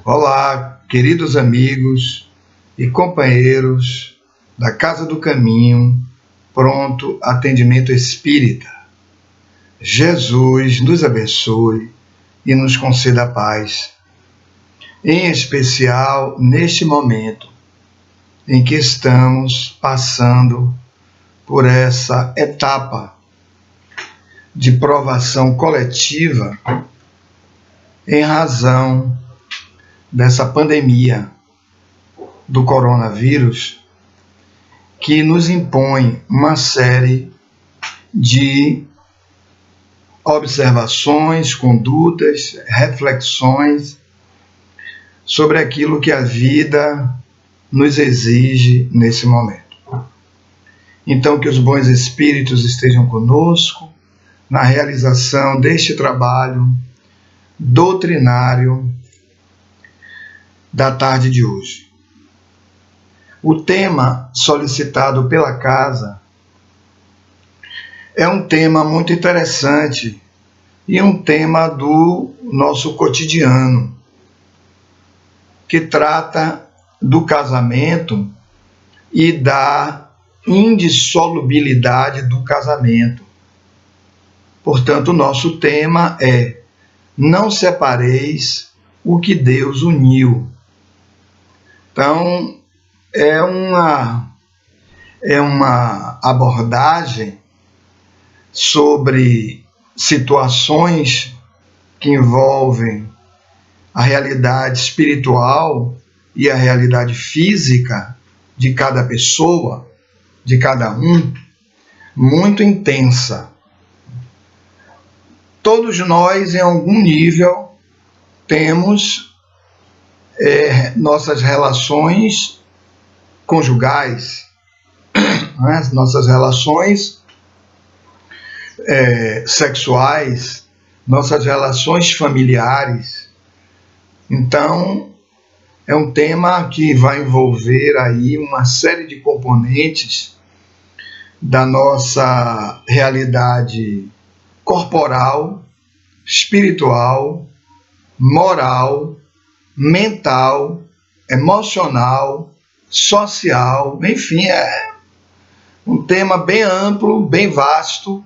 Olá, queridos amigos e companheiros da Casa do Caminho, Pronto Atendimento Espírita. Jesus nos abençoe e nos conceda a paz, em especial neste momento em que estamos passando por essa etapa de provação coletiva em razão dessa pandemia do coronavírus, que nos impõe uma série de observações, condutas, reflexões sobre aquilo que a vida nos exige nesse momento. Então, que os bons espíritos estejam conosco na realização deste trabalho doutrinário da tarde de hoje. O tema solicitado pela casa é um tema muito interessante e um tema do nosso cotidiano, que trata do casamento e da indissolubilidade do casamento. Portanto, o nosso tema é: não separeis o que Deus uniu. Então, é uma abordagem sobre situações que envolvem a realidade espiritual e a realidade física de cada pessoa, de cada um, muito intensa. Todos nós, em algum nível, temos nossas relações conjugais, né? Nossas relações sexuais, nossas relações familiares. Então, é um tema que vai envolver aí uma série de componentes da nossa realidade corporal, espiritual, moral, mental, emocional, social, enfim, é um tema bem amplo, bem vasto,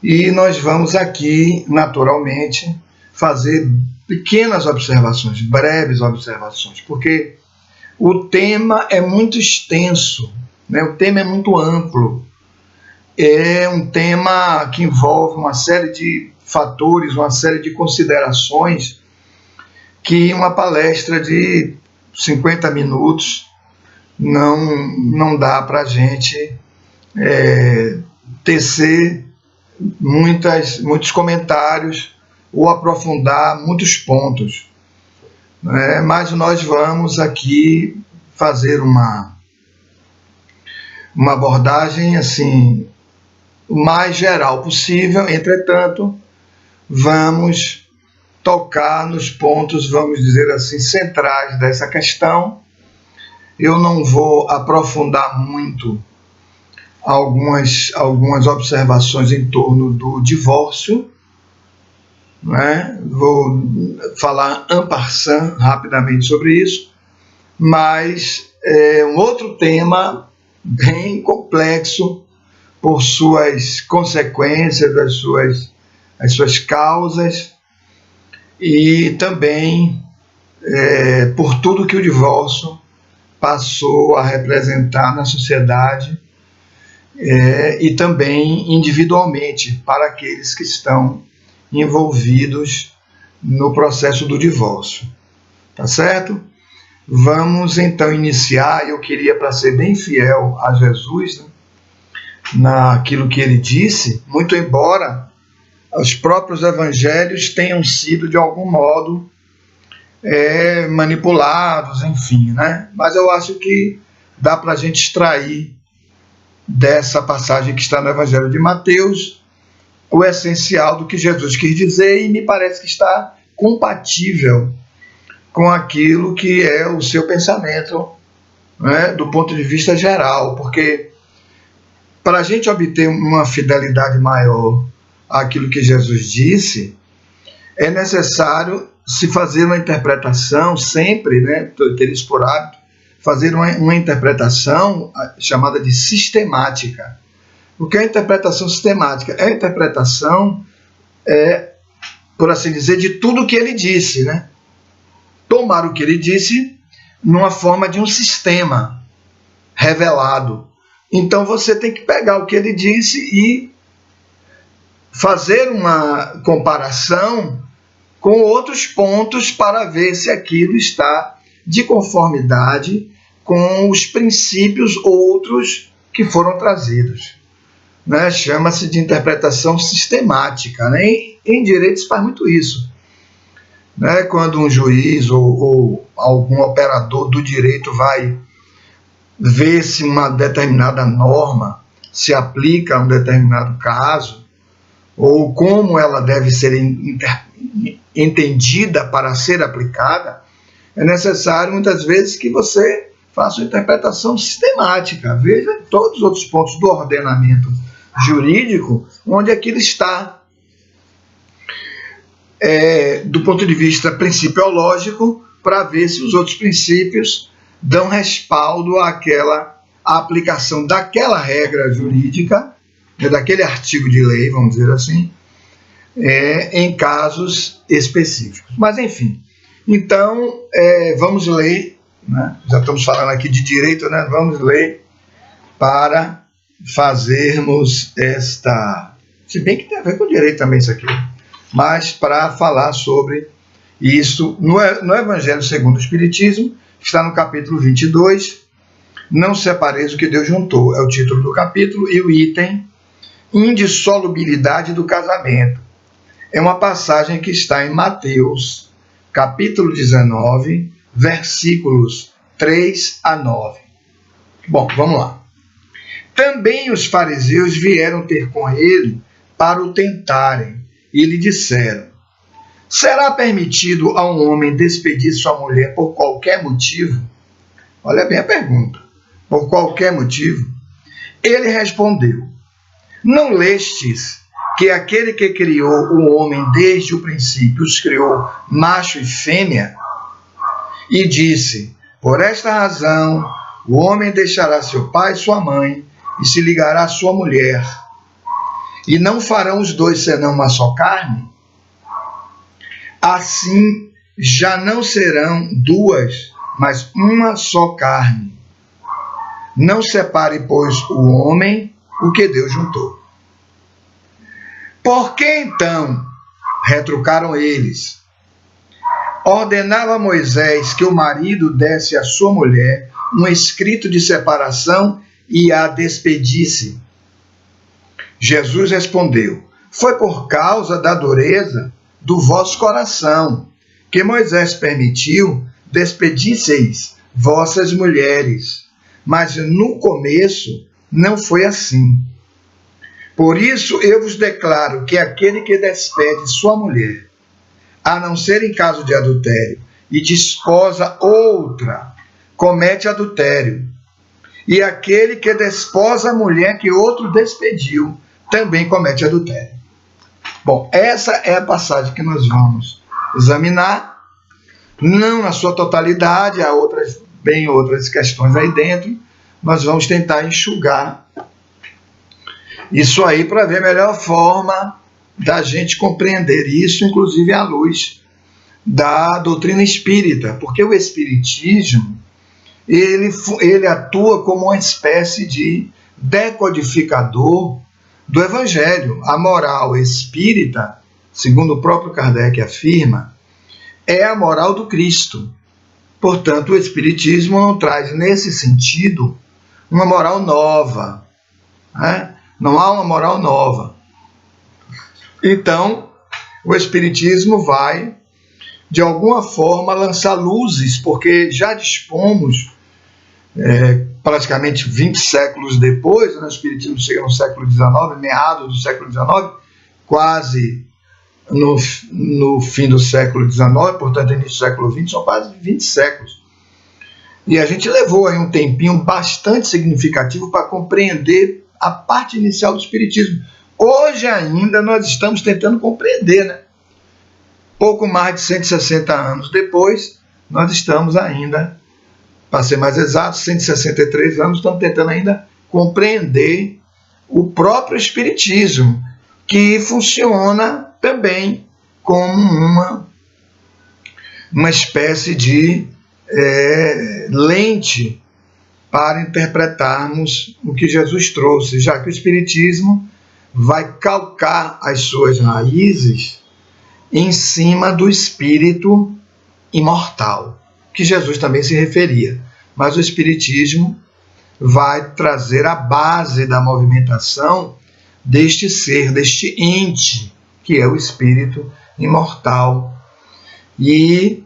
e nós vamos aqui, naturalmente, fazer pequenas observações, breves observações, porque o tema é muito extenso, né? O tema é muito amplo, é um tema que envolve uma série de fatores, uma série de considerações que uma palestra de 50 minutos não dá para a gente tecer muitos comentários ou aprofundar muitos pontos. Mas nós vamos aqui fazer uma abordagem assim, o mais geral possível. Entretanto, vamos tocar nos pontos, vamos dizer assim, centrais dessa questão. Eu não vou aprofundar muito algumas observações em torno do divórcio, né? Vou falar en passant rapidamente sobre isso, mas é um outro tema bem complexo por suas consequências, as suas causas, e também por tudo que o divórcio passou a representar na sociedade e também individualmente para aqueles que estão envolvidos no processo do divórcio. Tá certo? Vamos então iniciar. Eu queria, para ser bem fiel a Jesus, né, naquilo que ele disse, muito embora os próprios evangelhos tenham sido de algum modo manipulados, enfim, né? Mas eu acho que dá para a gente extrair dessa passagem que está no Evangelho de Mateus o essencial do que Jesus quis dizer, e me parece que está compatível com aquilo que é o seu pensamento, né, do ponto de vista geral, porque para a gente obter uma fidelidade maior àquilo que Jesus disse, é necessário se fazer uma interpretação sempre, né, ter isso por hábito, fazer uma interpretação chamada de sistemática. O que é a interpretação sistemática? É a interpretação, por assim dizer, de tudo o que ele disse, né? Tomar o que ele disse numa forma de um sistema revelado. Então você tem que pegar o que ele disse e fazer uma comparação com outros pontos para ver se aquilo está de conformidade com os princípios outros que foram trazidos. Né? Chama-se de interpretação sistemática. Né? Em direito se faz muito isso. Né? Quando um juiz ou algum operador do direito vai ver se uma determinada norma se aplica a um determinado caso, ou como ela deve ser entendida para ser aplicada, é necessário muitas vezes que você faça uma interpretação sistemática, veja todos os outros pontos do ordenamento jurídico, onde aquilo está, do ponto de vista principiológico, para ver se os outros princípios dão respaldo à aplicação daquela regra jurídica, daquele artigo de lei, vamos dizer assim, em casos específicos. Mas, enfim, então, vamos ler, né? Já estamos falando aqui de direito, né? Vamos ler para fazermos esta... Se bem que tem a ver com direito também isso aqui, mas para falar sobre isso no Evangelho segundo o Espiritismo, está no capítulo 22, Não separeis o que Deus juntou, é o título do capítulo, e o item Indissolubilidade do casamento. É uma passagem que está em Mateus, capítulo 19, versículos 3 a 9. Bom, vamos lá. Também os fariseus vieram ter com ele para o tentarem, e lhe disseram: será permitido a um homem despedir sua mulher por qualquer motivo? Olha bem a pergunta. Por qualquer motivo? Ele respondeu: não lestes que aquele que criou o homem desde o princípio os criou macho e fêmea? E disse: por esta razão o homem deixará seu pai e sua mãe e se ligará à sua mulher, e não farão os dois senão uma só carne? Assim já não serão duas, mas uma só carne. Não separe, pois, o homem o que Deus juntou. Por que então, retrucaram eles, ordenava Moisés que o marido desse à sua mulher um escrito de separação e a despedisse? Jesus respondeu: foi por causa da dureza do vosso coração que Moisés permitiu despedisseis vossas mulheres, mas no começo não foi assim. Por isso eu vos declaro que aquele que despede sua mulher, a não ser em caso de adultério, e desposa outra, comete adultério. E aquele que desposa a mulher que outro despediu, também comete adultério. Bom, essa é a passagem que nós vamos examinar, não na sua totalidade, há outras questões aí dentro. Nós vamos tentar enxugar isso aí para ver a melhor forma da gente compreender isso, inclusive à luz da doutrina espírita, porque o espiritismo ele atua como uma espécie de decodificador do Evangelho. A moral espírita, segundo o próprio Kardec afirma, é a moral do Cristo. Portanto, o Espiritismo não traz, nesse sentido, uma moral nova. Né? Não há uma moral nova. Então, o Espiritismo vai, de alguma forma, lançar luzes, porque já dispomos, praticamente 20 séculos depois, né? O Espiritismo chega no século XIX, meados do século XIX, quase no fim do século XIX, portanto, início do século XX, são quase 20 séculos. E a gente levou aí um tempinho bastante significativo para compreender a parte inicial do Espiritismo. Hoje ainda nós estamos tentando compreender, né? pouco mais de 160 anos depois, nós estamos ainda, para ser mais exato, 163 anos, estamos tentando ainda compreender o próprio Espiritismo, que funciona também como uma espécie de lente para interpretarmos o que Jesus trouxe, já que o Espiritismo vai calcar as suas raízes em cima do espírito imortal, que Jesus também se referia. Mas o Espiritismo vai trazer a base da movimentação deste ser, deste ente, que é o espírito imortal, e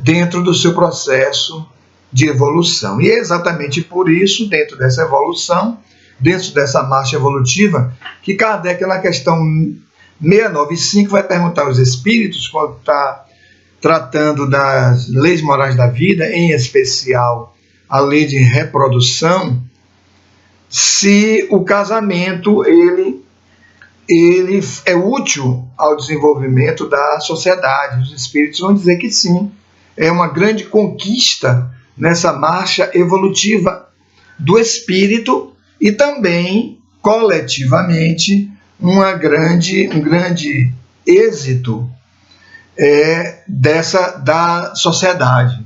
dentro do seu processo de evolução. E é exatamente por isso, dentro dessa evolução, dentro dessa marcha evolutiva, que Kardec, na questão 695, vai perguntar aos espíritos, quando está tratando das leis morais da vida, em especial a lei de reprodução, se o casamento ele é útil ao desenvolvimento da sociedade. Os espíritos vão dizer que sim, é uma grande conquista nessa marcha evolutiva do espírito e também, coletivamente, um grande êxito da sociedade,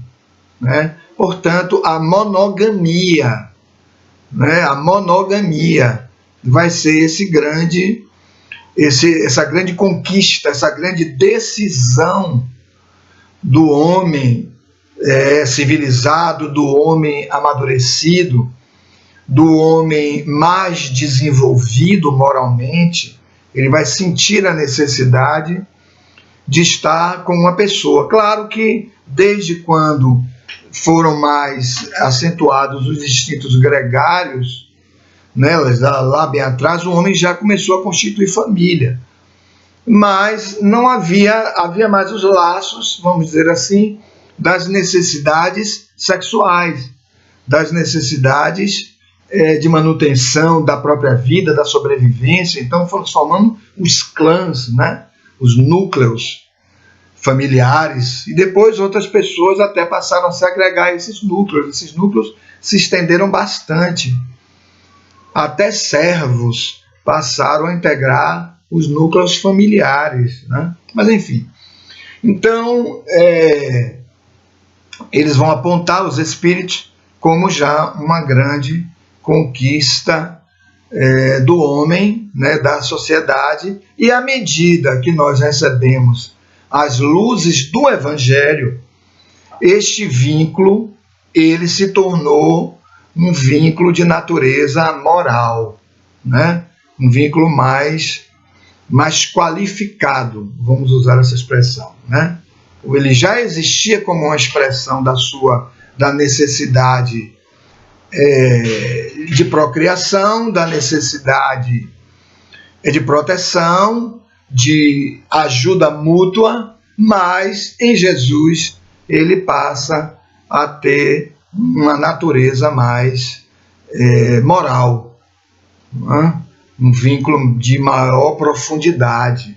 né? Portanto, a monogamia vai ser essa grande conquista, essa grande decisão do homem civilizado, do homem amadurecido, do homem mais desenvolvido moralmente. Ele vai sentir a necessidade de estar com uma pessoa. Claro que desde quando foram mais acentuados os instintos gregários, né, lá bem atrás, o homem já começou a constituir família. Mas não havia mais os laços, vamos dizer assim, das necessidades sexuais, das necessidades de manutenção da própria vida, da sobrevivência. Então foram se formando os clãs, né, os núcleos familiares, e depois outras pessoas até passaram a se agregar a esses núcleos. Esses núcleos se estenderam bastante. Até servos passaram a integrar os núcleos familiares, né? Mas enfim, então eles vão apontar os espíritos como já uma grande conquista do homem, né, da sociedade, e à medida que nós recebemos as luzes do Evangelho, este vínculo ele se tornou um vínculo de natureza moral, né? Um vínculo mais qualificado, vamos usar essa expressão, né? Ele já existia como uma expressão da necessidade de procriação, da necessidade de proteção, de ajuda mútua, mas em Jesus ele passa a ter uma natureza mais moral, né? Um vínculo de maior profundidade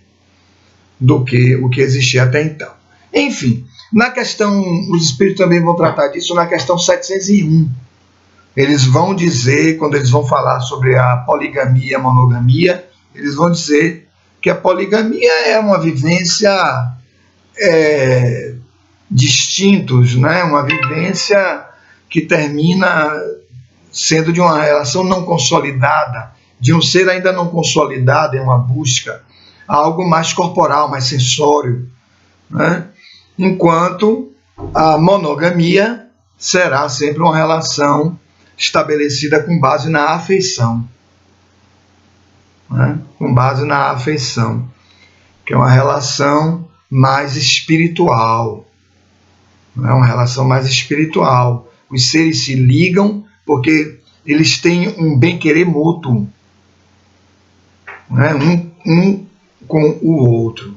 do que o que existia até então. Enfim, na questão, os espíritos também vão tratar disso na questão 701. Eles vão dizer, quando eles vão falar sobre a poligamia e a monogamia, eles vão dizer que a poligamia é uma vivência de instintos, né? Uma vivência que termina sendo de uma relação não consolidada, de um ser ainda não consolidado em uma busca a algo mais corporal, mais sensório, né? Enquanto a monogamia será sempre uma relação estabelecida com base na afeição, né? Com base na afeição, que é uma relação mais espiritual, é uma relação mais espiritual. Os seres se ligam porque eles têm um bem-querer mútuo, né? Um com o outro.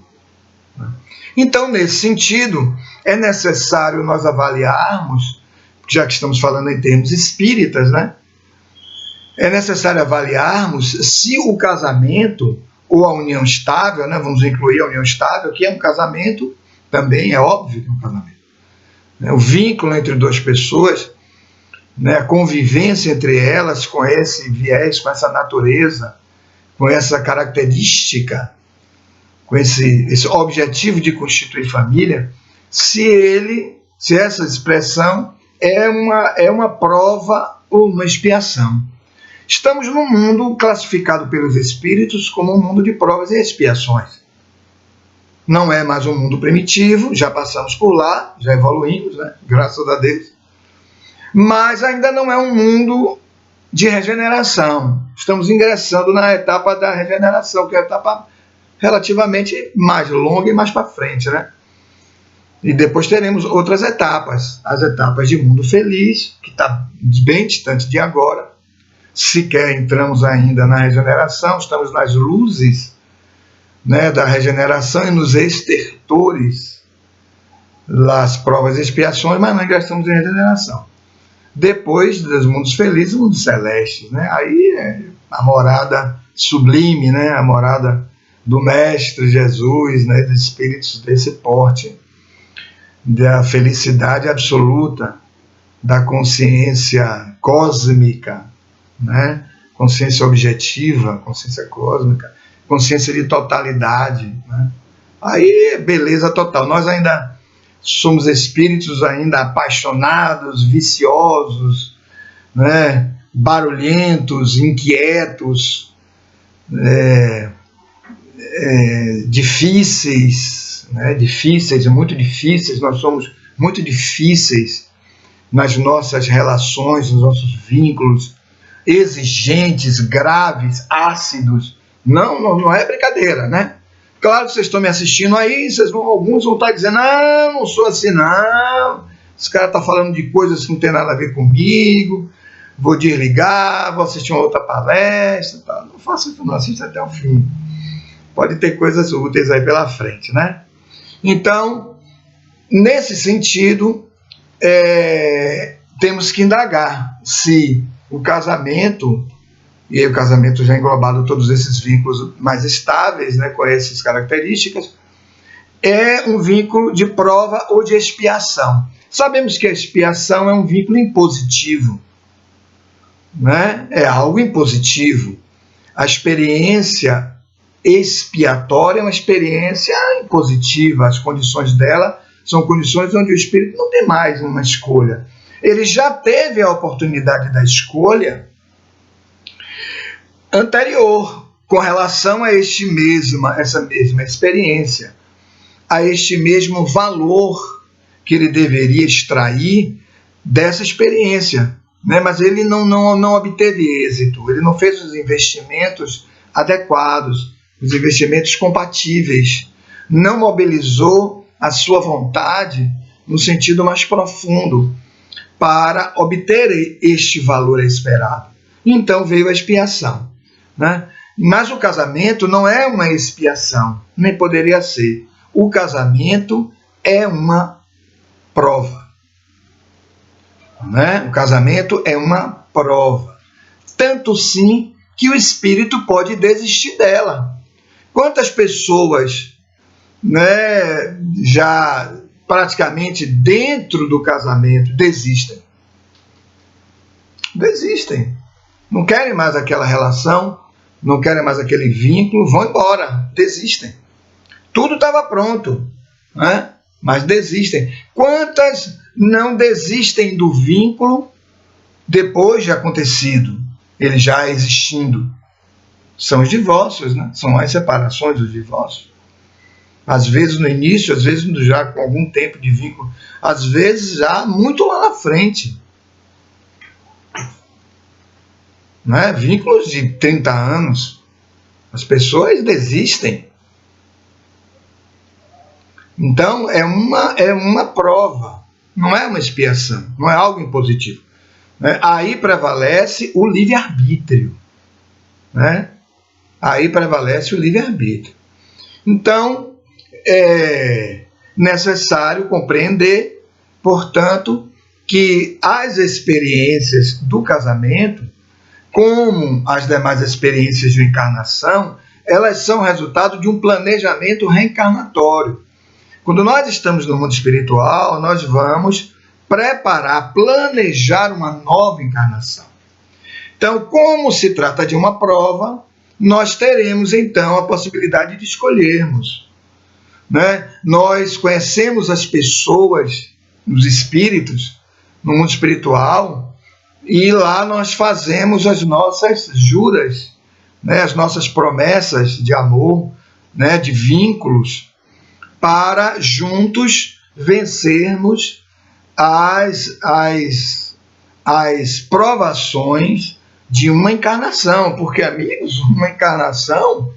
Então, nesse sentido, é necessário nós avaliarmos, já que estamos falando em termos espíritas, né? É necessário avaliarmos se o casamento ou a união estável, né? Vamos incluir a união estável, que é um casamento, também é óbvio que é um casamento. O vínculo entre duas pessoas, né? A convivência entre elas com esse viés, com essa natureza, com essa característica, com esse objetivo de constituir família, se essa expressão é uma prova ou uma expiação. Estamos num mundo classificado pelos espíritos como um mundo de provas e expiações. Não é mais um mundo primitivo, já passamos por lá, já evoluímos, né? Graças a Deus. Mas ainda não é um mundo de regeneração. Estamos ingressando na etapa da regeneração, que é a etapa relativamente mais longa e mais para frente, né? E depois teremos outras etapas, as etapas de mundo feliz, que está bem distante de agora. Sequer entramos ainda na regeneração, estamos nas luzes, né, da regeneração e nos estertores, das provas e expiações, mas não ingressamos em regeneração. Depois dos mundos felizes, mundos celestes, né? Aí é a morada sublime, né? A morada do Mestre Jesus, né? Dos espíritos desse porte, da felicidade absoluta, da consciência cósmica, né? Consciência objetiva, consciência cósmica, consciência de totalidade, né? Aí é beleza total. Nós ainda somos espíritos ainda apaixonados, viciosos, né? Barulhentos, inquietos, difíceis, né? Difíceis, muito difíceis. Nós somos muito difíceis nas nossas relações, nos nossos vínculos, exigentes, graves, ácidos. Não é brincadeira, né? Claro que vocês estão me assistindo aí, alguns vão estar dizendo, não sou assim não, esse cara está falando de coisas que não tem nada a ver comigo, vou desligar, vou assistir uma outra palestra, tá? Não faça isso, não, assista até o fim. Pode ter coisas úteis aí pela frente, né? Então, nesse sentido, temos que indagar se o casamento, e aí o casamento já englobado todos esses vínculos mais estáveis, né, com essas características, é um vínculo de prova ou de expiação. Sabemos que a expiação é um vínculo impositivo, né? É algo impositivo. A experiência expiatória é uma experiência impositiva. As condições dela são condições onde o espírito não tem mais uma escolha. Ele já teve a oportunidade da escolha anterior, com relação a essa mesma experiência, a este mesmo valor que ele deveria extrair dessa experiência, né? Mas ele não obteve êxito, ele não fez os investimentos adequados, os investimentos compatíveis, não mobilizou a sua vontade no sentido mais profundo para obter este valor esperado. Então veio a expiação, né? Mas o casamento não é uma expiação, nem poderia ser. O casamento é uma prova, né? O casamento é uma prova. Tanto sim que o espírito pode desistir dela. Quantas pessoas, né, já praticamente dentro do casamento desistem? Desistem. Não querem mais aquela relação, não querem mais aquele vínculo, vão embora, desistem. Tudo estava pronto, né? Mas desistem. Quantas não desistem do vínculo depois de acontecido, ele já existindo? São os divórcios, né? São as separações, os divórcios. Às vezes no início, às vezes já com algum tempo de vínculo, às vezes já muito lá na frente. Né? Vínculos de 30 anos, as pessoas desistem. Então é uma prova, não é uma expiação, não é algo impositivo, né? Aí prevalece o livre-arbítrio, né? Aí prevalece o livre-arbítrio. Então é necessário compreender, portanto, que as experiências do casamento, como as demais experiências de encarnação, elas são resultado de um planejamento reencarnatório. Quando nós estamos no mundo espiritual, nós vamos preparar, planejar uma nova encarnação. Então, como se trata de uma prova, nós teremos então a possibilidade de escolhermos, né? Nós conhecemos as pessoas, os espíritos, no mundo espiritual, e lá nós fazemos as nossas juras, né? As nossas promessas de amor, né? De vínculos, para juntos vencermos as provações de uma encarnação, porque, amigos, uma encarnação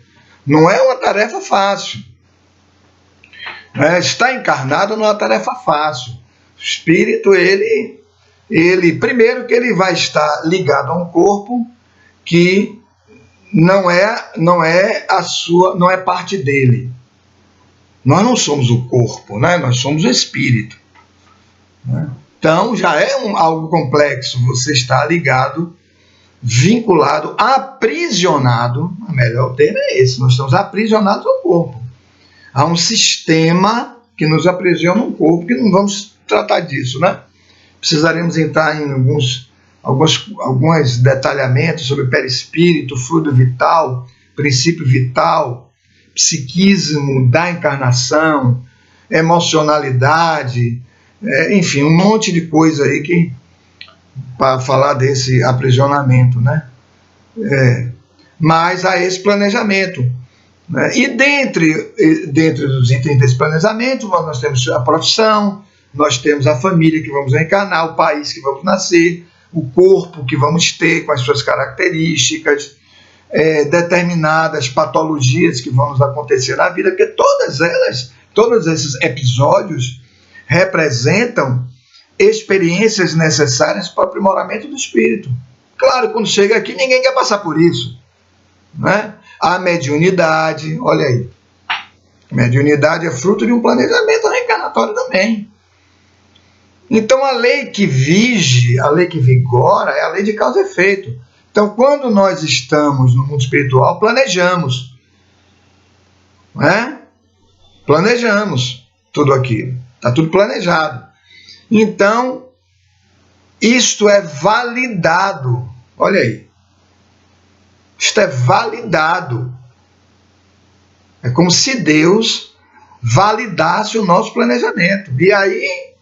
não é uma tarefa fácil. Estar encarnado não é uma tarefa fácil. O espírito, ele primeiro que ele vai estar ligado a um corpo que não é parte dele. Nós não somos o corpo, né? Nós somos o espírito, né? Então já é algo complexo você estar ligado, vinculado, aprisionado, o melhor termo é esse, nós estamos aprisionados ao corpo. Há um sistema que nos aprisiona um corpo, que não vamos tratar disso, né? Precisaremos entrar em alguns detalhamentos sobre perispírito, fluido vital, princípio vital, psiquismo da encarnação, emocionalidade, enfim, um monte de coisa aí para falar desse aprisionamento, né? Mas há esse planejamento, né? E dentre os itens desse planejamento, nós temos a profissão, nós temos a família que vamos encarnar, o país que vamos nascer, o corpo que vamos ter com as suas características, determinadas patologias que vão nos acontecer na vida, porque todos esses episódios representam experiências necessárias para o aprimoramento do espírito. Claro, quando chega aqui, ninguém quer passar por isso, né? A mediunidade, olha aí, a mediunidade é fruto de um planejamento reencarnatório também. Então, a lei que vige, a lei que vigora, é a lei de causa e efeito. Então, quando nós estamos no mundo espiritual, planejamos, né? Planejamos tudo aquilo, está tudo planejado. Então, isto é validado, olha aí, isto é validado. É como se Deus validasse o nosso planejamento, e aí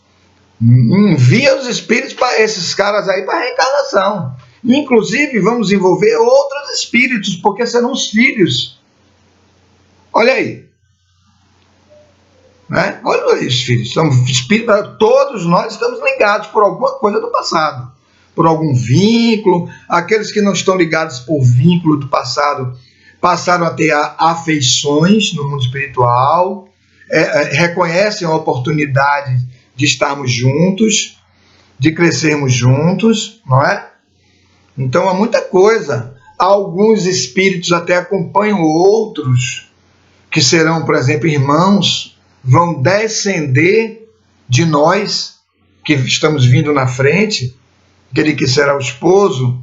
envia os espíritos para esses caras aí para a reencarnação. Inclusive, vamos envolver outros espíritos, porque serão os filhos. Olha aí. Né? Olha aí, os filhos. Todos nós estamos ligados por alguma coisa do passado, por algum vínculo. Aqueles que não estão ligados por vínculo do passado passaram a ter afeições no mundo espiritual, reconhecem a oportunidade de estarmos juntos, de crescermos juntos, não é? Então há muita coisa. Alguns espíritos até acompanham outros, que serão, por exemplo, irmãos, vão descender de nós, que estamos vindo na frente, aquele que será o esposo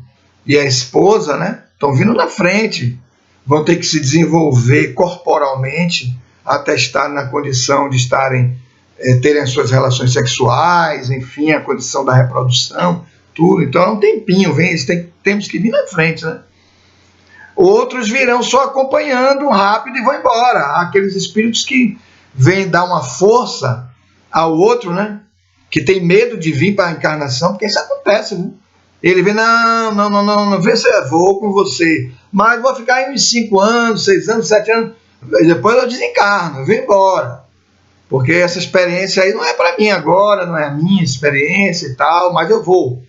e a esposa, né? Estão vindo na frente, vão ter que se desenvolver corporalmente até estar na condição de terem as suas relações sexuais, enfim, a condição da reprodução, tudo. Então é um tempinho, temos que vir na frente, né? Outros virão só acompanhando rápido e vão embora. Aqueles espíritos que vêm dar uma força ao outro, né? Que tem medo de vir para a encarnação, porque isso acontece, né? Ele vem, não, vê se eu vou com você, mas vou ficar aí uns 5 anos, 6 anos, 7 anos, depois eu desencarno, eu vou embora. Porque essa experiência aí não é para mim agora, não é a minha experiência e tal, mas eu vou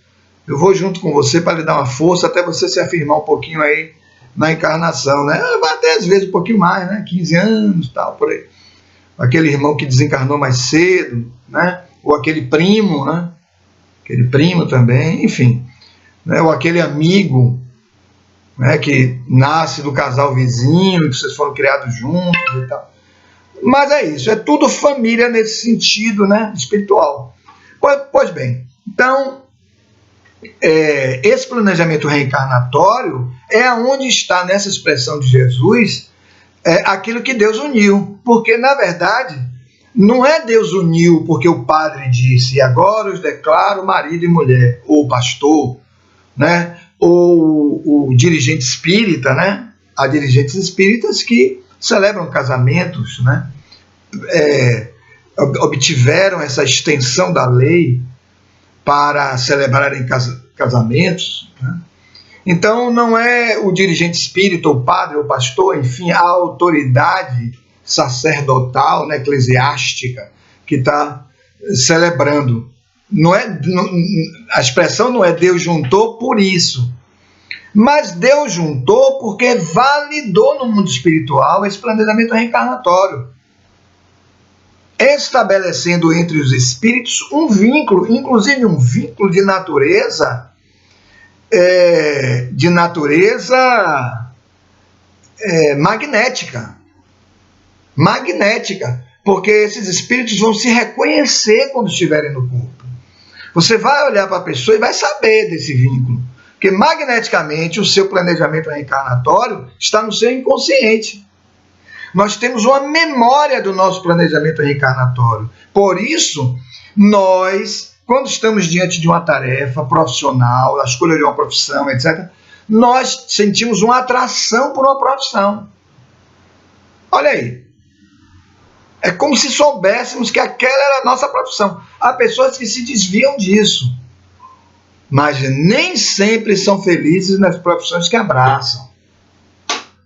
junto com você para lhe dar uma força até você se afirmar um pouquinho aí na encarnação, né? Vai até às vezes um pouquinho mais, né? 15 anos e tal, por aí. Aquele irmão que desencarnou mais cedo, né? Ou aquele primo, né? Aquele primo também, enfim, né? Ou aquele amigo, né? Que nasce do casal vizinho e que vocês foram criados juntos e tal. Mas é isso, é tudo família nesse sentido, né? Espiritual. Pois bem, então esse planejamento reencarnatório é onde está nessa expressão de Jesus aquilo que Deus uniu. Porque, na verdade, não é Deus uniu porque o padre disse, e agora os declaro marido e mulher, ou pastor, né? Ou o dirigente espírita, né? Há dirigentes espíritas que celebram casamentos, né? Obtiveram essa extensão da lei para celebrarem casamentos, né? Então, não é o dirigente espírita, o padre, o pastor, enfim, a autoridade sacerdotal, né, eclesiástica, que está celebrando. A expressão não é Deus juntou por isso, mas Deus juntou porque validou no mundo espiritual esse planejamento reencarnatório, estabelecendo entre os espíritos um vínculo, inclusive um vínculo de natureza magnética, porque esses espíritos vão se reconhecer quando estiverem no corpo. Você vai olhar para a pessoa e vai saber desse vínculo, porque magneticamente o seu planejamento reencarnatório está no seu inconsciente. Nós temos uma memória do nosso planejamento reencarnatório. Por isso, nós, quando estamos diante de uma tarefa profissional, a escolha de uma profissão, etc., nós sentimos uma atração por uma profissão. Olha aí. É como se soubéssemos que aquela era a nossa profissão. Há pessoas que se desviam disso, mas nem sempre são felizes nas profissões que abraçam.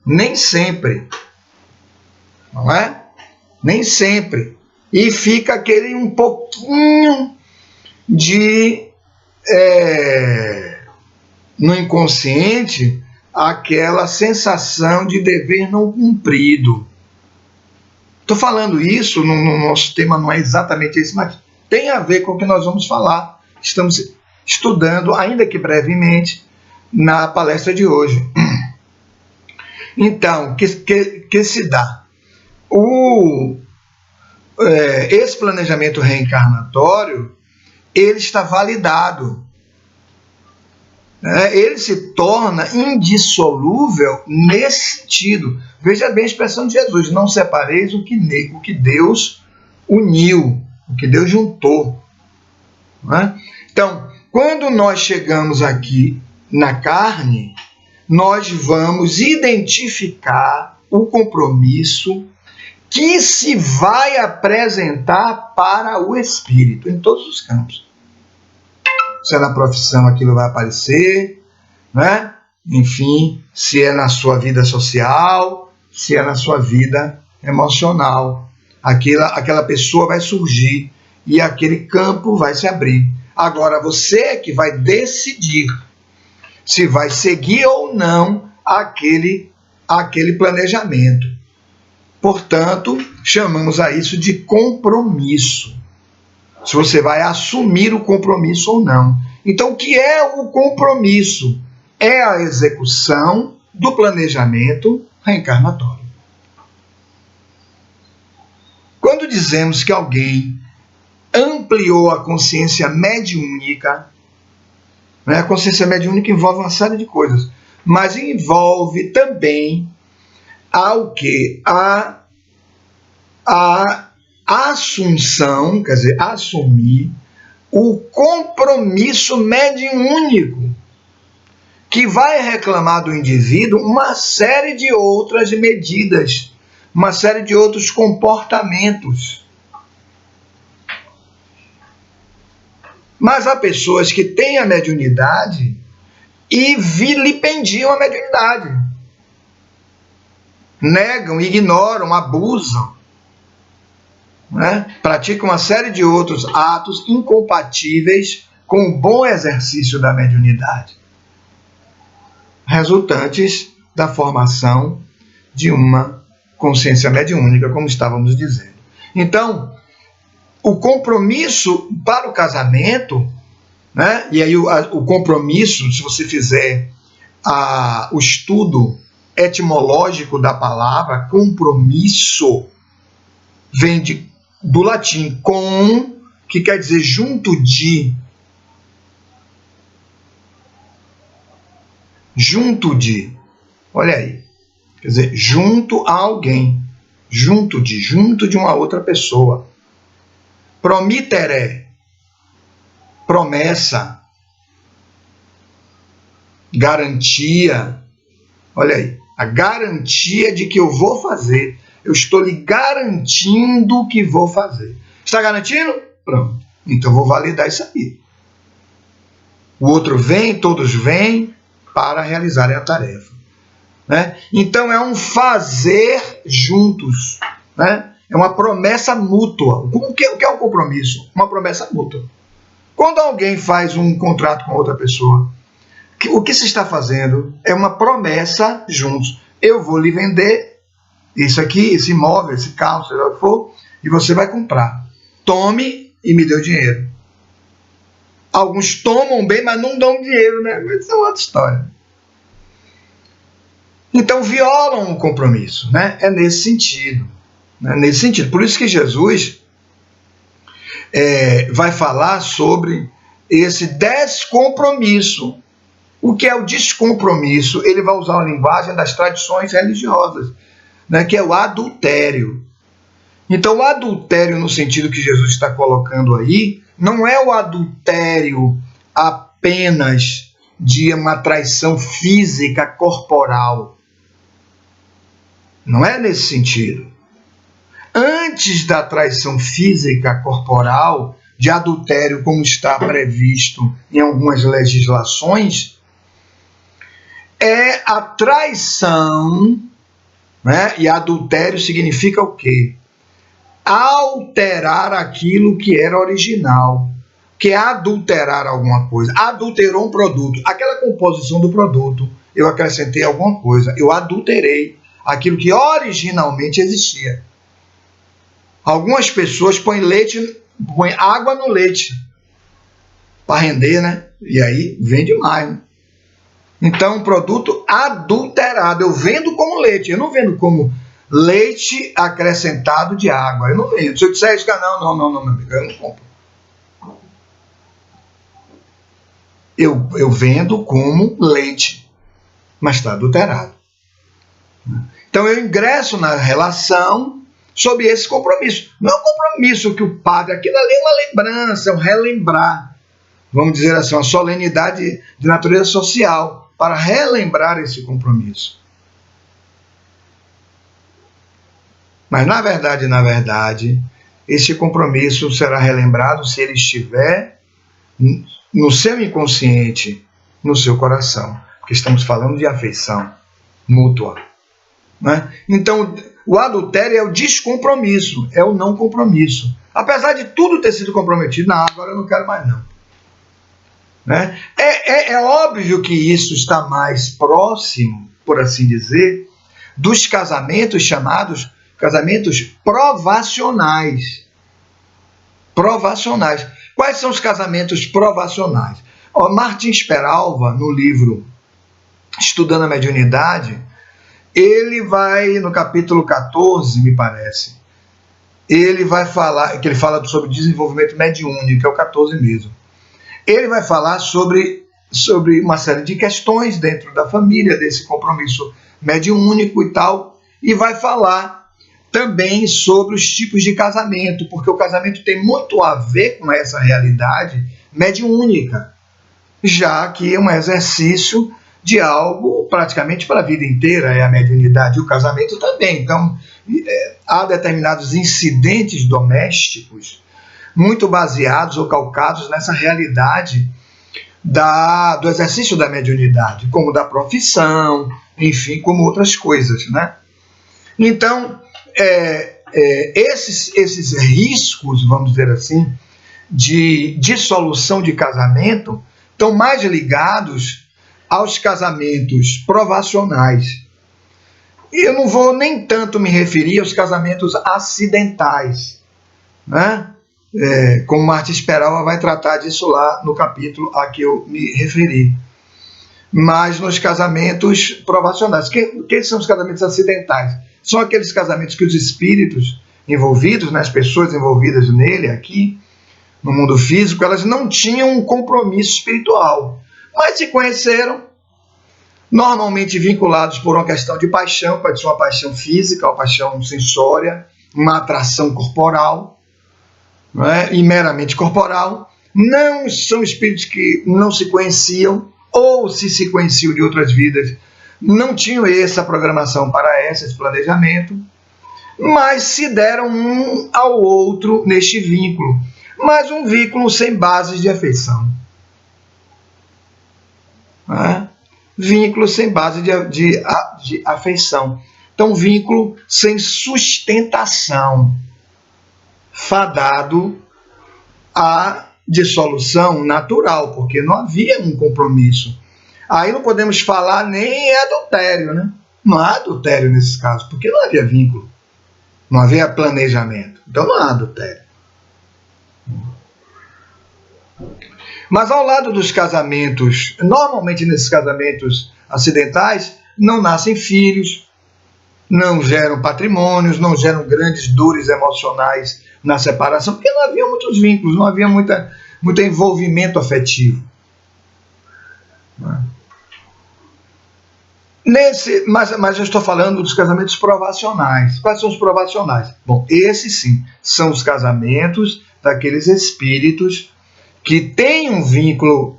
Nem sempre. Não é? Nem sempre. E fica aquele um pouquinho de no inconsciente, aquela sensação de dever não cumprido. Estou falando isso, no nosso tema não é exatamente isso, mas tem a ver com o que nós vamos falar. Estamos estudando, ainda que brevemente, na palestra de hoje. Então, que se dá? Esse planejamento reencarnatório, ele está validado. Ele se torna indissolúvel nesse sentido. Veja bem a expressão de Jesus: não separeis o que Deus uniu, o que Deus juntou. Então, quando nós chegamos aqui na carne, nós vamos identificar o compromisso que se vai apresentar para o espírito, em todos os campos. Se é na profissão, aquilo vai aparecer, né? Enfim, se é na sua vida social, se é na sua vida emocional. Aquela pessoa vai surgir e aquele campo vai se abrir. Agora, você é que vai decidir se vai seguir ou não aquele planejamento. Portanto, chamamos a isso de compromisso. Se você vai assumir o compromisso ou não. Então, o que é o compromisso? É a execução do planejamento reencarnatório. Quando dizemos que alguém ampliou a consciência mediúnica, né? A consciência mediúnica envolve uma série de coisas, mas envolve também a assunção, quer dizer, assumir o compromisso mediúnico, que vai reclamar do indivíduo uma série de outras medidas, uma série de outros comportamentos. Mas há pessoas que têm a mediunidade e vilipendiam a mediunidade. Negam, ignoram, abusam, né? Praticam uma série de outros atos incompatíveis com o bom exercício da mediunidade, resultantes da formação de uma consciência mediúnica, como estávamos dizendo. Então, o compromisso para o casamento, né? E aí o compromisso, se você fizer o estudo etimológico da palavra compromisso, vem do latim com, que quer dizer junto de. Junto de. Olha aí. quer dizer, junto a alguém, junto de uma outra pessoa. Promittere, promessa, garantia. Olha aí, a garantia de que eu vou fazer. Eu estou lhe garantindo que vou fazer. Está garantindo? Pronto. Então eu vou validar isso aí. O outro vem, todos vêm para realizarem a tarefa. Né? Então é um fazer juntos. Né? É uma promessa mútua. O que é um compromisso? Uma promessa mútua. Quando alguém faz um contrato com outra pessoa, o que se está fazendo é uma promessa juntos. Eu vou lhe vender isso aqui, esse imóvel, esse carro, seja o que for, e você vai comprar. Tome e me dê o dinheiro. Alguns tomam bem, mas não dão dinheiro, né? Mas isso é outra história. Então violam o compromisso, né? É nesse sentido. Né? Nesse sentido. Por isso que Jesus vai falar sobre esse descompromisso. O que é o descompromisso? Ele vai usar a linguagem das tradições religiosas, né, que é o adultério. Então, o adultério, no sentido que Jesus está colocando aí, não é o adultério apenas de uma traição física, corporal. Não é nesse sentido. Antes da traição física, corporal, de adultério, como está previsto em algumas legislações, é a traição, né? E adultério significa o quê? Alterar aquilo que era original, que é adulterar alguma coisa. Adulterou um produto, aquela composição do produto, eu acrescentei alguma coisa, eu adulterei aquilo que originalmente existia. Algumas pessoas põem água no leite para render, né? E aí vende mais, né? Então, um produto adulterado. Eu vendo como leite, eu não vendo como leite acrescentado de água. Eu não vendo. Se eu disser isso, não, meu amigo, eu não compro. Eu vendo como leite, mas está adulterado. Então, eu ingresso na relação sob esse compromisso. Não é um compromisso que o padre, aquilo ali é uma lembrança, é um relembrar. Vamos dizer assim, uma solenidade de natureza social, para relembrar esse compromisso. Mas, na verdade, esse compromisso será relembrado se ele estiver no seu inconsciente, no seu coração, porque estamos falando de afeição mútua. Né? Então, o adultério é o descompromisso, é o não compromisso. Apesar de tudo ter sido comprometido, não, agora eu não quero mais não. Né? É óbvio que isso está mais próximo, por assim dizer, dos casamentos chamados casamentos provacionais. Provacionais. Quais são os casamentos provacionais? Martins Peralva, no livro Estudando a Mediunidade, ele vai, no capítulo 14, me parece, ele vai falar, que ele fala sobre desenvolvimento mediúnico, que é o 14 mesmo. Ele vai falar sobre uma série de questões dentro da família, desse compromisso mediúnico e tal, e vai falar também sobre os tipos de casamento, porque o casamento tem muito a ver com essa realidade mediúnica, já que é um exercício de algo praticamente para a vida inteira, é a mediunidade, e o casamento também. Então, há determinados incidentes domésticos muito baseados ou calcados nessa realidade do exercício da mediunidade, como da profissão, enfim, como outras coisas, né? Então, esses riscos, vamos dizer assim, de dissolução de casamento estão mais ligados aos casamentos provacionais. E eu não vou nem tanto me referir aos casamentos acidentais, né? Como Martins Peralva vai tratar disso lá no capítulo a que eu me referi. Mas nos casamentos provacionais. Que são os casamentos acidentais? São aqueles casamentos que os espíritos envolvidos, né, as pessoas envolvidas nele aqui, no mundo físico, elas não tinham um compromisso espiritual, mas se conheceram, normalmente vinculados por uma questão de paixão, pode ser uma paixão física, uma paixão sensória, uma atração corporal, não é? E meramente corporal. Não são espíritos que não se conheciam, ou se conheciam de outras vidas, não tinham essa programação para esse planejamento, mas se deram um ao outro neste vínculo, mas um vínculo sem bases de afeição. Vínculo sem base de afeição. Então, vínculo sem sustentação, fadado à dissolução natural, porque não havia um compromisso. Aí não podemos falar nem adultério, né? Não há adultério nesses casos, porque não havia vínculo, não havia planejamento. Então não há adultério. Mas ao lado dos casamentos, normalmente nesses casamentos acidentais, não nascem filhos, não geram patrimônios, não geram grandes dores emocionais na separação, porque não havia muitos vínculos, não havia muito envolvimento afetivo. Mas eu estou falando dos casamentos provacionais. Quais são os provacionais? Bom, esses sim, são os casamentos daqueles espíritos que têm um vínculo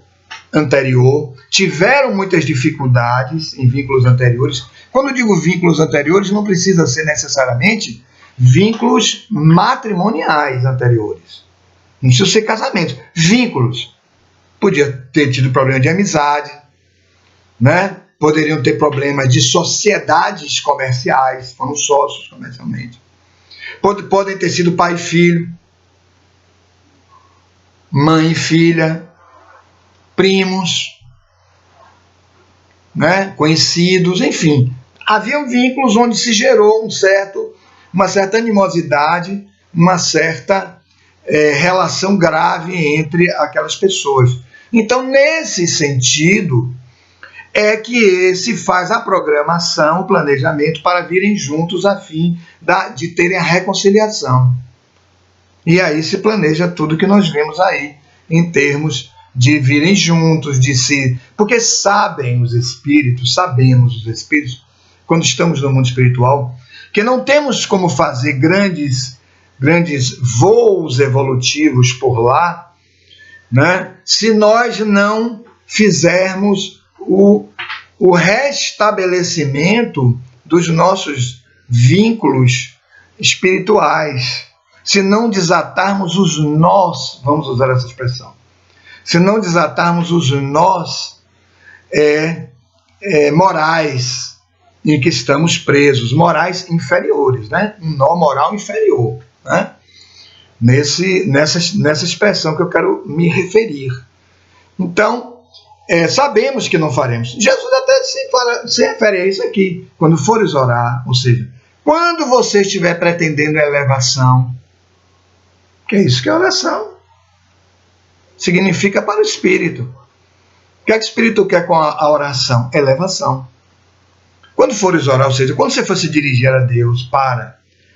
anterior, tiveram muitas dificuldades em vínculos anteriores. Quando eu digo vínculos anteriores, não precisa ser necessariamente vínculos matrimoniais anteriores. Não precisa ser casamentos. Vínculos. Podia ter tido problema de amizade, né? Poderiam ter problemas de sociedades comerciais, foram sócios comercialmente. Podem ter sido pai e filho, mãe e filha, primos, né? Conhecidos, enfim. Haviam vínculos onde se gerou uma certa animosidade, uma certa relação grave entre aquelas pessoas. Então, nesse sentido, é que se faz a programação, o planejamento para virem juntos a fim de terem a reconciliação. E aí se planeja tudo que nós vemos aí, em termos de virem juntos, porque sabemos os espíritos, quando estamos no mundo espiritual, que não temos como fazer grandes voos evolutivos por lá, né, se nós não fizermos o restabelecimento dos nossos vínculos espirituais, se não desatarmos os nós, vamos usar essa expressão, se não desatarmos os nós morais em que estamos presos, morais inferiores, né? Um nó moral inferior, né? Nessa expressão que eu quero me referir. Então, sabemos que não faremos. Jesus até se refere a isso aqui, quando fores orar, ou seja, quando você estiver pretendendo elevação, que é isso que é oração, significa para o Espírito. O que é que o Espírito quer com a oração? Elevação. Quando fores orar, ou seja, quando você for se dirigir a Deus,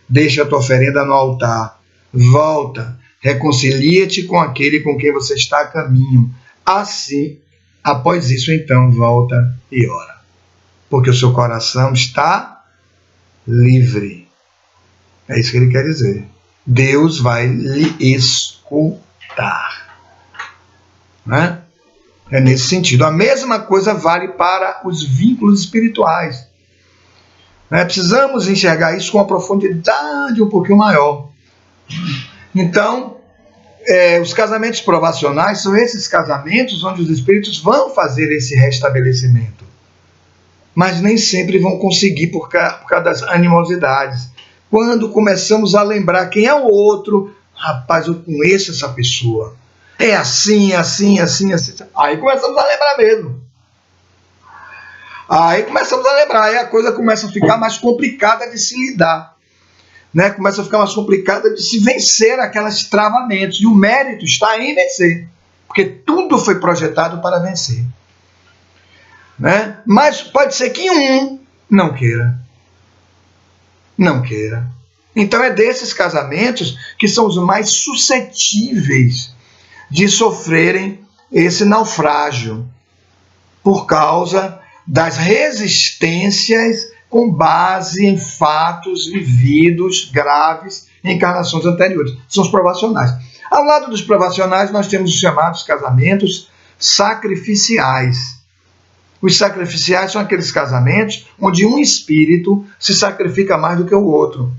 deixa a tua oferenda no altar, volta, reconcilia-te com aquele com quem você está a caminho. Assim, após isso, então, volta e ora. Porque o seu coração está livre. É isso que ele quer dizer. Deus vai lhe escutar. Né? É nesse sentido. A mesma coisa vale para os vínculos espirituais. Precisamos enxergar isso com uma profundidade um pouquinho maior. Então, os casamentos provacionais são esses casamentos onde os espíritos vão fazer esse restabelecimento. Mas nem sempre vão conseguir por causa das animosidades. Quando começamos a lembrar quem é o outro, rapaz, eu conheço essa pessoa. É assim, assim, assim, assim. Aí começamos a lembrar mesmo. Aí a coisa começa a ficar mais complicada de se lidar. Né? Começa a ficar mais complicada de se vencer aqueles travamentos. E o mérito está em vencer. Porque tudo foi projetado para vencer. Né? Mas pode ser que um não queira. Não queira. Então é desses casamentos que são os mais suscetíveis de sofrerem esse naufrágio por causa das resistências com base em fatos vividos graves em encarnações anteriores. São os provacionais. Ao lado dos provacionais, nós temos os chamados casamentos sacrificiais. Os sacrificiais são aqueles casamentos onde um espírito se sacrifica mais do que o outro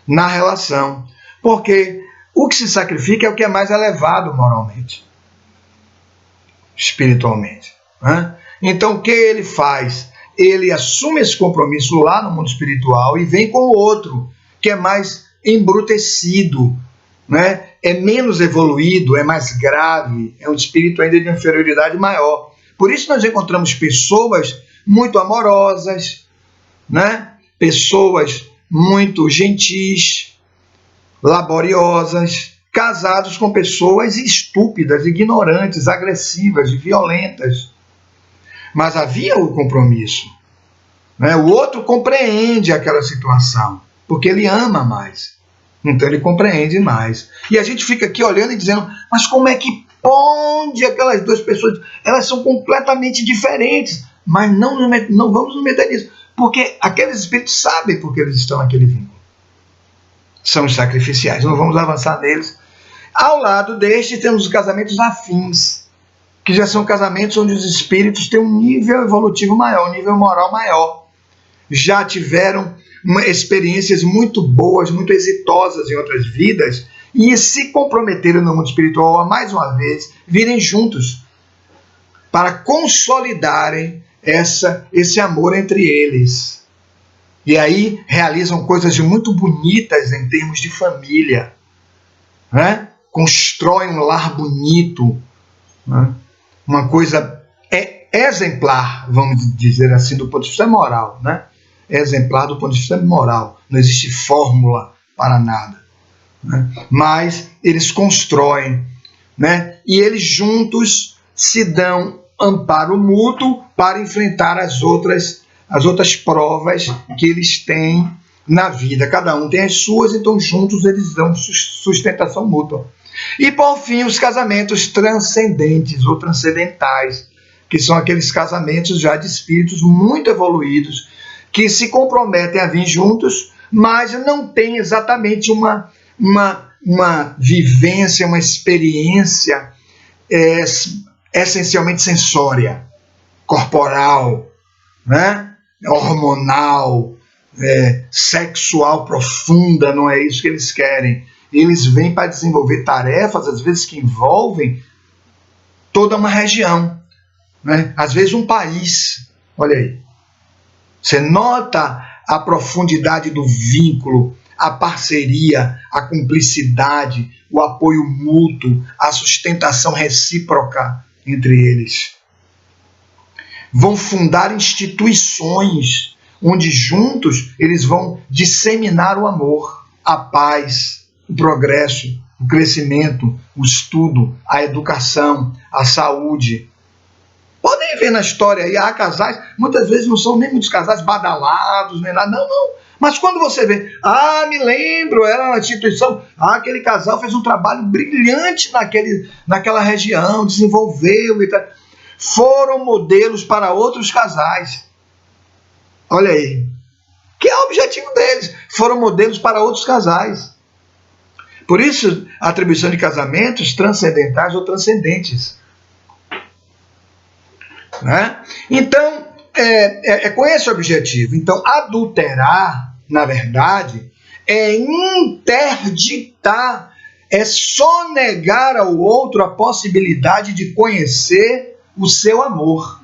na relação. Porque o que se sacrifica é o que é mais elevado moralmente, espiritualmente. Né? Então, o que ele faz? Ele assume esse compromisso lá no mundo espiritual e vem com o outro, que é mais embrutecido, né? É menos evoluído, é mais grave, é um espírito ainda de inferioridade maior. Por isso nós encontramos pessoas muito amorosas, né? Pessoas muito gentis, laboriosas, casados com pessoas estúpidas, ignorantes, agressivas e violentas. Mas havia o compromisso, né? O outro compreende aquela situação, porque ele ama mais. Então ele compreende mais. E a gente fica aqui olhando e dizendo, mas como é que pode aquelas duas pessoas? Elas são completamente diferentes. Mas não vamos nos meter nisso. Porque aqueles espíritos sabem porque eles estão naquele vínculo. São os sacrificiais. Não vamos avançar neles. Ao lado deste temos os casamentos afins, que já são casamentos onde os espíritos têm um nível evolutivo maior, um nível moral maior. Já tiveram experiências muito boas, muito exitosas em outras vidas e se comprometeram no mundo espiritual a, mais uma vez, virem juntos para consolidarem esse amor entre eles. E aí realizam coisas muito bonitas em termos de família, né? Constroem um lar bonito, né? Uma coisa exemplar, vamos dizer assim, do ponto de vista moral, né? Exemplar do ponto de vista moral. Não existe fórmula para nada, né? Mas eles constroem, né? E eles juntos se dão amparo mútuo para enfrentar as outras provas que eles têm na vida. Cada um tem as suas, então juntos eles dão sustentação mútua. E por fim, os casamentos transcendentes ou transcendentais, que são aqueles casamentos já de espíritos muito evoluídos, que se comprometem a vir juntos, mas não têm exatamente uma vivência, uma experiência essencialmente sensória, corporal, né? Hormonal, sexual profunda, não é isso que eles querem. Eles vêm para desenvolver tarefas, às vezes que envolvem toda uma região, né? Às vezes um país. Olha aí. Você nota a profundidade do vínculo, a parceria, a cumplicidade, o apoio mútuo, a sustentação recíproca entre eles. Vão fundar instituições onde juntos eles vão disseminar o amor, a paz, o progresso, o crescimento, o estudo, a educação, a saúde. Podem ver na história aí, há casais, muitas vezes não são nem muitos casais badalados, nem nada, não. Mas quando você vê, me lembro, era uma instituição, aquele casal fez um trabalho brilhante naquela região, desenvolveu e tal. Foram modelos para outros casais. Olha aí. Que é o objetivo deles. Foram modelos para outros casais. Por isso, a atribuição de casamentos transcendentais ou transcendentes. Né? Então, é com esse objetivo. Então, adulterar, na verdade, é interditar, é sonegar ao outro a possibilidade de conhecer o seu amor.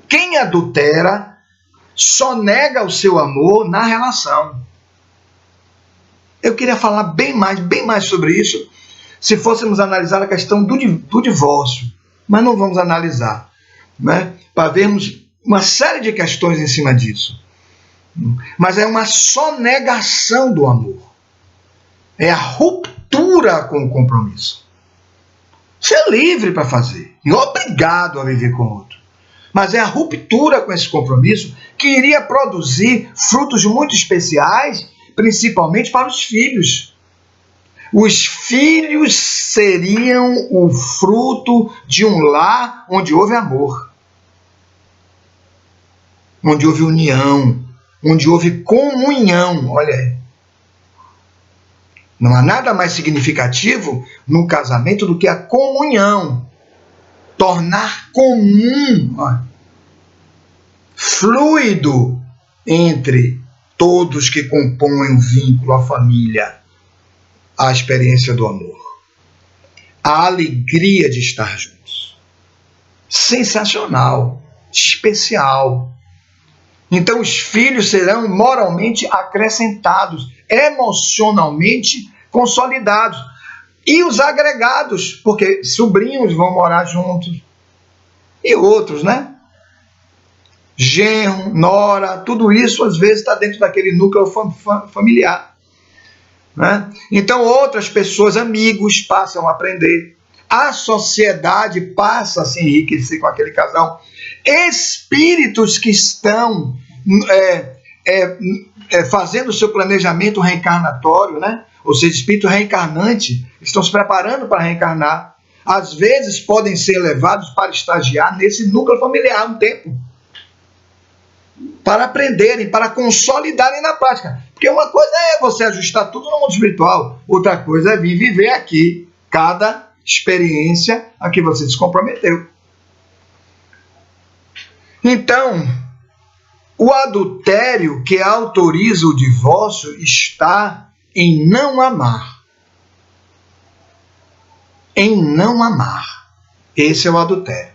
Quem adultera sonega o seu amor na relação. Eu queria falar bem mais sobre isso se fôssemos analisar a questão do divórcio, mas não vamos analisar, né? Para vermos uma série de questões em cima disso. Mas é uma sonegação do amor. É a ruptura com o compromisso. Você é livre para fazer e obrigado a viver com o outro. Mas é a ruptura com esse compromisso que iria produzir frutos muito especiais, principalmente para os filhos. Os filhos seriam o fruto de um lar onde houve amor. onde houve união, onde houve comunhão. Olha aí. Não há nada mais significativo no casamento do que a comunhão. Tornar comum, ó, fluido entre todos que compõem o vínculo, a família, a experiência do amor, a alegria de estar juntos. Sensacional, especial. Então os filhos serão moralmente acrescentados, emocionalmente consolidados. E os agregados, porque sobrinhos vão morar juntos. E outros, né? Genro, nora, tudo isso às vezes está dentro daquele núcleo familiar. Né? Então outras pessoas, amigos, passam a aprender. A sociedade passa a se enriquecer com aquele casal. Espíritos que estão fazendo o seu planejamento reencarnatório, né? Ou seja, espírito reencarnante, estão se preparando para reencarnar. Às vezes podem ser levados para estagiar nesse núcleo familiar um tempo. Para aprenderem, para consolidarem na prática. Porque uma coisa é você ajustar tudo no mundo espiritual, outra coisa é vir viver aqui cada experiência a que você se comprometeu. Então, o adultério que autoriza o divórcio está em não amar. Em não amar. Esse é o adultério.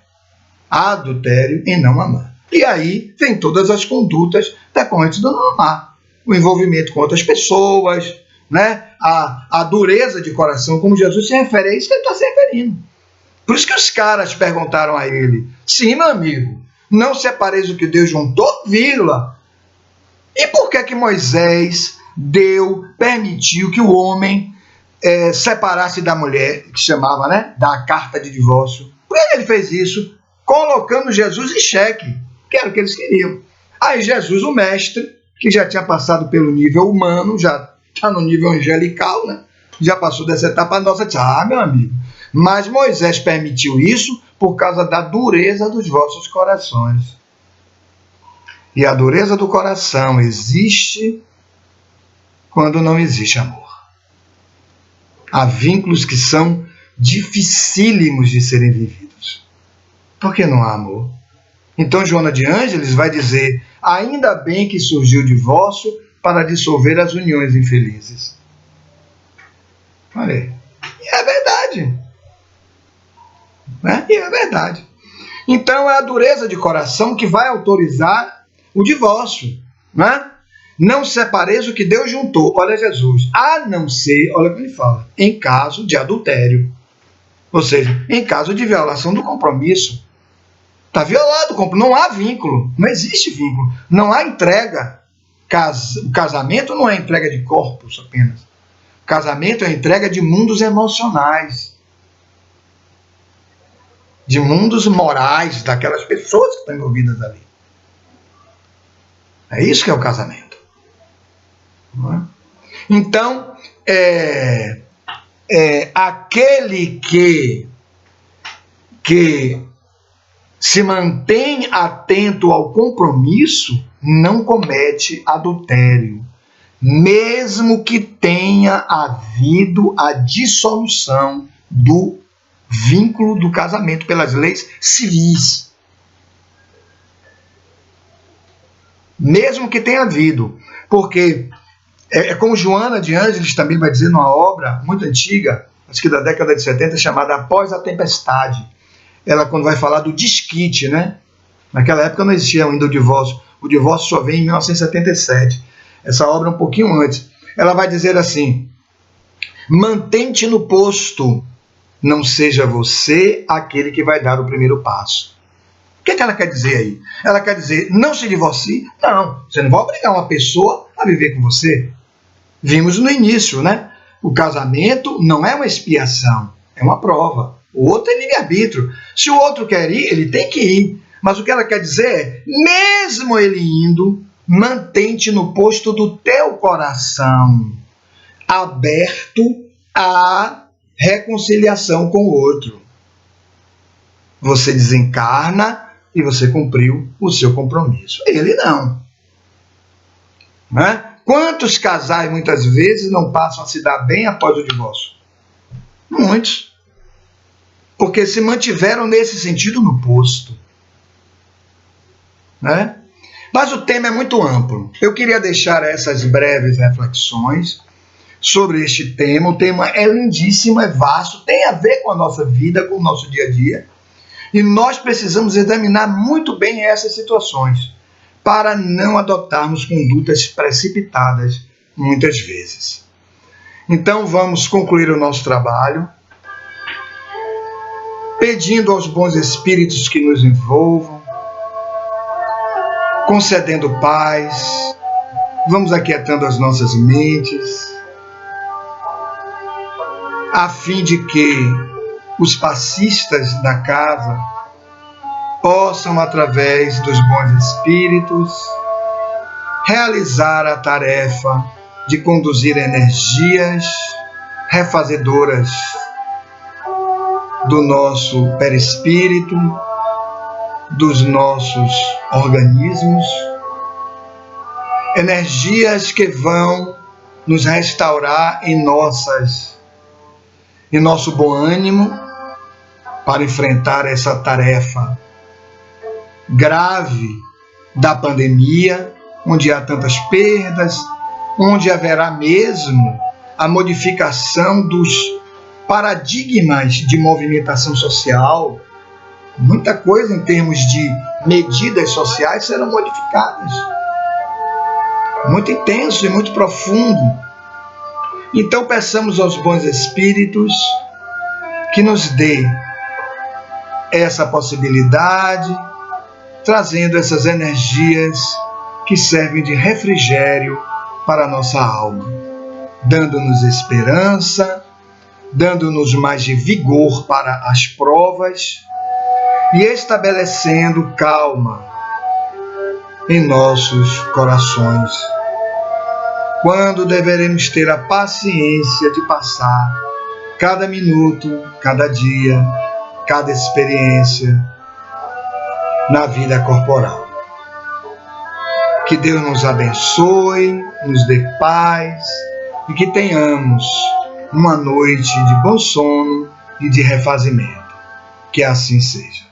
Adultério em não amar. E aí vem todas as condutas decorrentes do não amar. O envolvimento com outras pessoas, né? A dureza de coração, como Jesus se refere, é isso que ele está se referindo. Por isso que os caras perguntaram a ele: sim, meu amigo, não separeis o que Deus juntou, vírgula. E por que Moisés permitiu que o homem separasse da mulher, que chamava, né, da carta de divórcio? Por que ele fez isso? Colocando Jesus em xeque, que era o que eles queriam. Aí Jesus, o mestre, que já tinha passado pelo nível humano, já está no nível angelical, né? Já passou dessa etapa, nossa, meu amigo, mas Moisés permitiu isso por causa da dureza dos vossos corações. E a dureza do coração existe quando não existe amor. Há vínculos que são dificílimos de serem vividos, porque não há amor. Então Joana de Ângeles vai dizer: ainda bem que surgiu o divórcio para dissolver as uniões infelizes. Olha aí. E é verdade. Né? E é verdade. Então é a dureza de coração que vai autorizar o divórcio. Né? Não separeis o que Deus juntou. Olha Jesus. A não ser, olha o que ele fala, em caso de adultério. Ou seja, em caso de violação do compromisso. Está violado, não há vínculo, não existe vínculo, não há entrega. O casamento não é entrega de corpos apenas. O casamento é entrega de mundos emocionais, de mundos morais daquelas pessoas que estão envolvidas ali. É isso que é o casamento. Não é? Então, aquele que se mantém atento ao compromisso, não comete adultério, mesmo que tenha havido a dissolução do vínculo do casamento pelas leis civis. Mesmo que tenha havido, porque como Joana de Ângeles também vai dizer numa obra muito antiga, acho que da década de 70, chamada Após a Tempestade. Ela, quando vai falar do desquite, né? Naquela época não existia ainda o divórcio só vem em 1977. Essa obra é um pouquinho antes. Ela vai dizer assim: mantente no posto, não seja você aquele que vai dar o primeiro passo. O que ela quer dizer aí? Ela quer dizer, não se divorcie. Não, você não vai obrigar uma pessoa a viver com você. Vimos no início, né? O casamento não é uma expiação, é uma prova. O outro é livre-arbítrio. Se o outro quer ir, ele tem que ir. Mas o que ela quer dizer é, mesmo ele indo, mantente no posto do teu coração aberto à reconciliação com o outro. Você desencarna e você cumpriu o seu compromisso. Ele não. Né? Quantos casais muitas vezes não passam a se dar bem após o divórcio? Muitos. Porque se mantiveram nesse sentido no posto. Né? Mas o tema é muito amplo. Eu queria deixar essas breves reflexões sobre este tema. O tema é lindíssimo, é vasto, tem a ver com a nossa vida, com o nosso dia a dia. E nós precisamos examinar muito bem essas situações para não adotarmos condutas precipitadas muitas vezes. Então vamos concluir o nosso trabalho pedindo aos bons espíritos que nos envolvam, concedendo paz, vamos aquietando as nossas mentes, a fim de que os passistas da casa possam, através dos bons espíritos, realizar a tarefa de conduzir energias refazedoras do nosso perispírito, dos nossos organismos, energias que vão nos restaurar em nosso bom ânimo para enfrentar essa tarefa grave da pandemia, onde há tantas perdas, onde haverá mesmo a modificação dos paradigmas de movimentação social. Muita coisa em termos de medidas sociais serão modificadas. Muito intenso e muito profundo. Então peçamos aos bons espíritos que nos dê essa possibilidade, trazendo essas energias que servem de refrigério para a nossa alma, dando-nos esperança, dando-nos mais de vigor para as provas e estabelecendo calma em nossos corações, quando deveremos ter a paciência de passar cada minuto, cada dia, cada experiência na vida corporal. Que Deus nos abençoe, nos dê paz e que tenhamos uma noite de bom sono e de refazimento. Que assim seja.